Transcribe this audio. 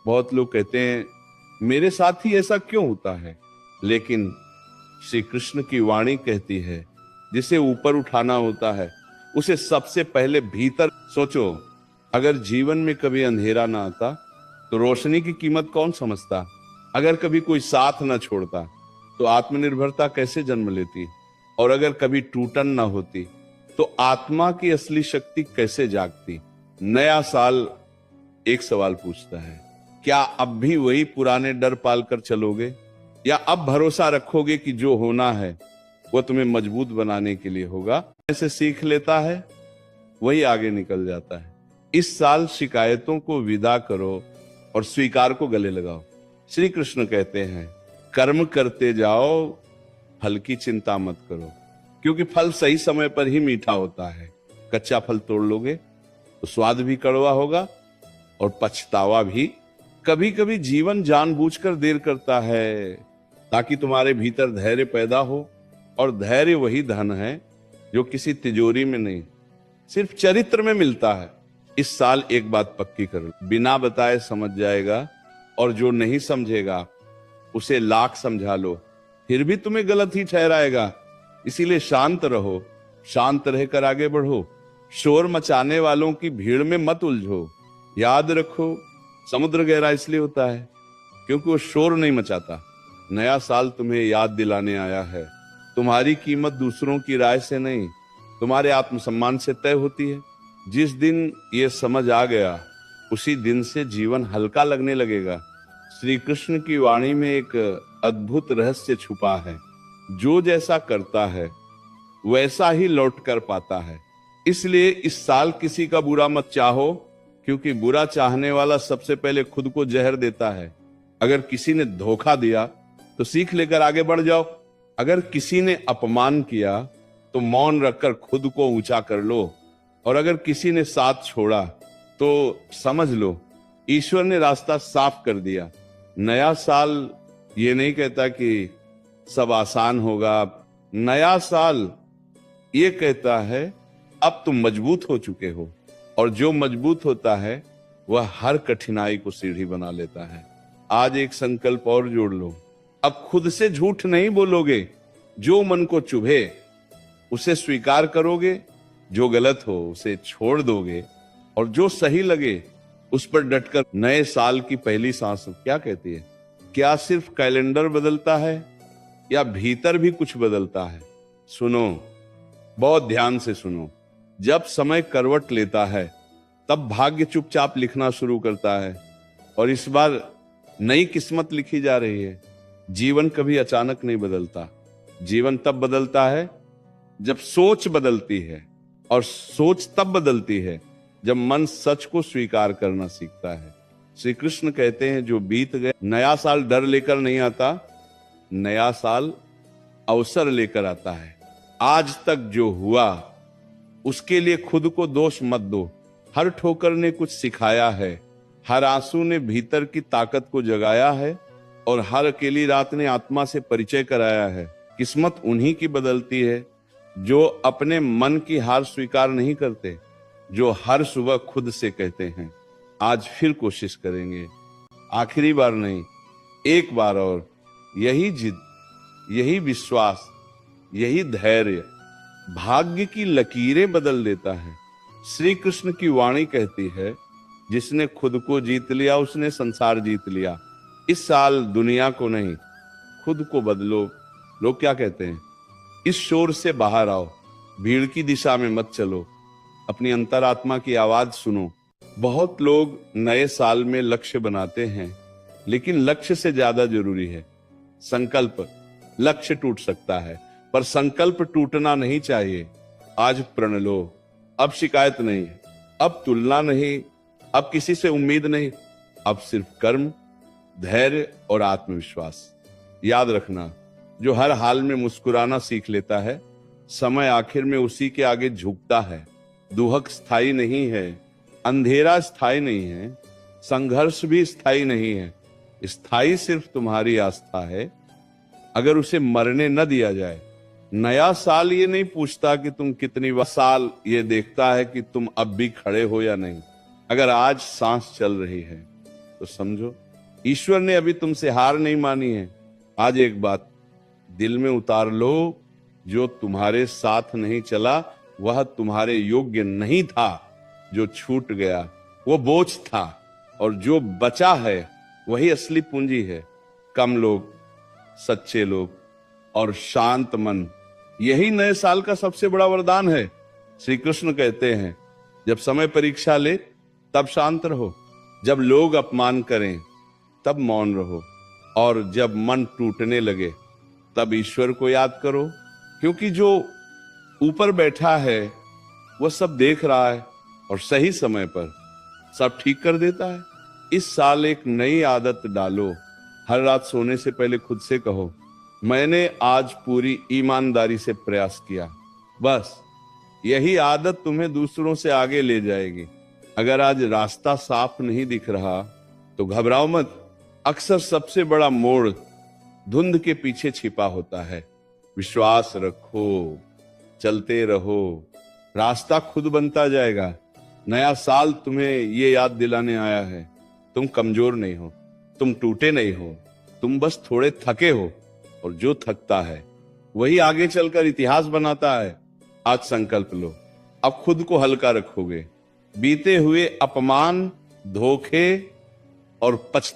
बहुत लोग कहते हैं मेरे साथ ही ऐसा क्यों होता है, लेकिन श्री कृष्ण की वाणी कहती है जिसे ऊपर उठाना होता है उसे सबसे पहले भीतर सोचो। अगर जीवन में कभी अंधेरा ना आता तो रोशनी की कीमत कौन समझता। अगर कभी कोई साथ ना छोड़ता तो आत्मनिर्भरता कैसे जन्म लेती। और अगर कभी टूटन ना होती तो आत्मा की असली शक्ति कैसे जागती। नया साल एक सवाल पूछता है, क्या अब भी वही पुराने डर पालकर चलोगे, या अब भरोसा रखोगे कि जो होना है वो तुम्हें मजबूत बनाने के लिए होगा। ऐसे सीख लेता है वही आगे निकल जाता है। इस साल शिकायतों को विदा करो और स्वीकार को गले लगाओ। श्री कृष्ण कहते हैं कर्म करते जाओ, फल की चिंता मत करो, क्योंकि फल सही समय पर ही मीठा होता है। कच्चा फल तोड़ लोगे तो स्वाद भी कड़वा होगा और पछतावा भी। कभी कभी जीवन जानबूझकर देर करता है ताकि तुम्हारे भीतर धैर्य पैदा हो, और धैर्य वही धन है जो किसी तिजोरी में नहीं, सिर्फ चरित्र में मिलता है। इस साल एक बात पक्की कर लो, बिना बताए समझ जाएगा, और जो नहीं समझेगा उसे लाख समझा लो फिर भी तुम्हें गलत ही ठहराएगा। इसीलिए शांत रहो, शांत रहकर आगे बढ़ो। शोर मचाने वालों की भीड़ में मत उलझो। याद रखो, समुद्र गहरा इसलिए होता है क्योंकि वो शोर नहीं मचाता। नया साल तुम्हें याद दिलाने आया है तुम्हारी कीमत दूसरों की राय से नहीं, तुम्हारे आत्मसम्मान से तय होती है। जिस दिन ये समझ आ गया उसी दिन से जीवन हल्का लगने लगेगा। श्री कृष्ण की वाणी में एक अद्भुत रहस्य छुपा है, जो जैसा करता है वैसा ही लौट कर पाता है। इसलिए इस साल किसी का बुरा मत चाहो, क्योंकि बुरा चाहने वाला सबसे पहले खुद को जहर देता है। अगर किसी ने धोखा दिया तो सीख लेकर आगे बढ़ जाओ। अगर किसी ने अपमान किया तो मौन रखकर खुद को ऊंचा कर लो, और अगर किसी ने साथ छोड़ा तो समझ लो ईश्वर ने रास्ता साफ कर दिया। नया साल ये नहीं कहता कि सब आसान होगा। नया साल ये कहता है अब तुम मजबूत हो चुके हो, और जो मजबूत होता है वह हर कठिनाई को सीढ़ी बना लेता है। आज एक संकल्प और जोड़ लो, अब खुद से झूठ नहीं बोलोगे। जो मन को चुभे उसे स्वीकार करोगे, जो गलत हो उसे छोड़ दोगे, और जो सही लगे उस पर डटकर नए साल की पहली सांस क्या कहती है। क्या सिर्फ कैलेंडर बदलता है या भीतर भी कुछ बदलता है। सुनो, बहुत ध्यान से सुनो। जब समय करवट लेता है तब भाग्य चुपचाप लिखना शुरू करता है, और इस बार नई किस्मत लिखी जा रही है। जीवन कभी अचानक नहीं बदलता। जीवन तब बदलता है जब सोच बदलती है, और सोच तब बदलती है जब मन सच को स्वीकार करना सीखता है। श्री कृष्ण कहते हैं जो बीत गए, नया साल डर लेकर नहीं आता, नया साल अवसर लेकर आता है। आज तक जो हुआ उसके लिए खुद को दोष मत दो। हर ठोकर ने कुछ सिखाया है, हर आंसू ने भीतर की ताकत को जगाया है, और हर अकेली रात ने आत्मा से परिचय कराया है। किस्मत उन्हीं की बदलती है जो अपने मन की हार स्वीकार नहीं करते, जो हर सुबह खुद से कहते हैं आज फिर कोशिश करेंगे, आखिरी बार नहीं, एक बार और। यही जिद, यही विश्वास, यही धैर्य भाग्य की लकीरें बदल देता है। श्री कृष्ण की वाणी कहती है जिसने खुद को जीत लिया उसने संसार जीत लिया। इस साल दुनिया को नहीं, खुद को बदलो। लोग क्या कहते हैं, इस शोर से बाहर आओ, भीड़ की दिशा में मत चलो, अपनी अंतरात्मा की आवाज सुनो। बहुत लोग नए साल में लक्ष्य बनाते हैं, लेकिन लक्ष्य से ज्यादा जरूरी है संकल्प। लक्ष्य टूट सकता है पर संकल्प टूटना नहीं चाहिए। आज प्रण लो, अब शिकायत नहीं, अब तुलना नहीं, अब किसी से उम्मीद नहीं, अब सिर्फ कर्म, धैर्य और आत्मविश्वास। याद रखना, जो हर हाल में मुस्कुराना सीख लेता है, समय आखिर में उसी के आगे झुकता है। दुहक स्थायी नहीं है, अंधेरा स्थायी नहीं है, संघर्ष भी स्थायी नहीं है। स्थायी सिर्फ तुम्हारी आस्था है, अगर उसे मरने न दिया जाए। नया साल ये नहीं पूछता कि तुम कितनी साल, ये देखता है कि तुम अब भी खड़े हो या नहीं। अगर आज सांस चल रही है तो समझो ईश्वर ने अभी तुमसे हार नहीं मानी है। आज एक बात दिल में उतार लो, जो तुम्हारे साथ नहीं चला वह तुम्हारे योग्य नहीं था। जो छूट गया वो बोझ था, और जो बचा है वही असली पूंजी है। कम लोग, सच्चे लोग और शांत मन, यही नए साल का सबसे बड़ा वरदान है। श्री कृष्ण कहते हैं, जब समय परीक्षा ले तब शांत रहो, जब लोग अपमान करें तब मौन रहो, और जब मन टूटने लगे तब ईश्वर को याद करो, क्योंकि जो ऊपर बैठा है वह सब देख रहा है और सही समय पर सब ठीक कर देता है। इस साल एक नई आदत डालो। हर रात सोने से पहले खुद से कहो, मैंने आज पूरी ईमानदारी से प्रयास किया। बस यही आदत तुम्हें दूसरों से आगे ले जाएगी। अगर आज रास्ता साफ नहीं दिख रहा तो घबराओ मत। अक्सर सबसे बड़ा मोड़ धुंध के पीछे छिपा होता है। विश्वास रखो, चलते रहो, रास्ता खुद बनता जाएगा। नया साल तुम्हें ये याद दिलाने आया है, तुम कमजोर नहीं हो, तुम टूटे नहीं हो, तुम बस थोड़े थके हो, और जो थकता है वही आगे चलकर इतिहास बनाता है। आज संकल्प लो, अब खुद को हल्का रखोगे। बीते हुए अपमान, धोखे और पछतावा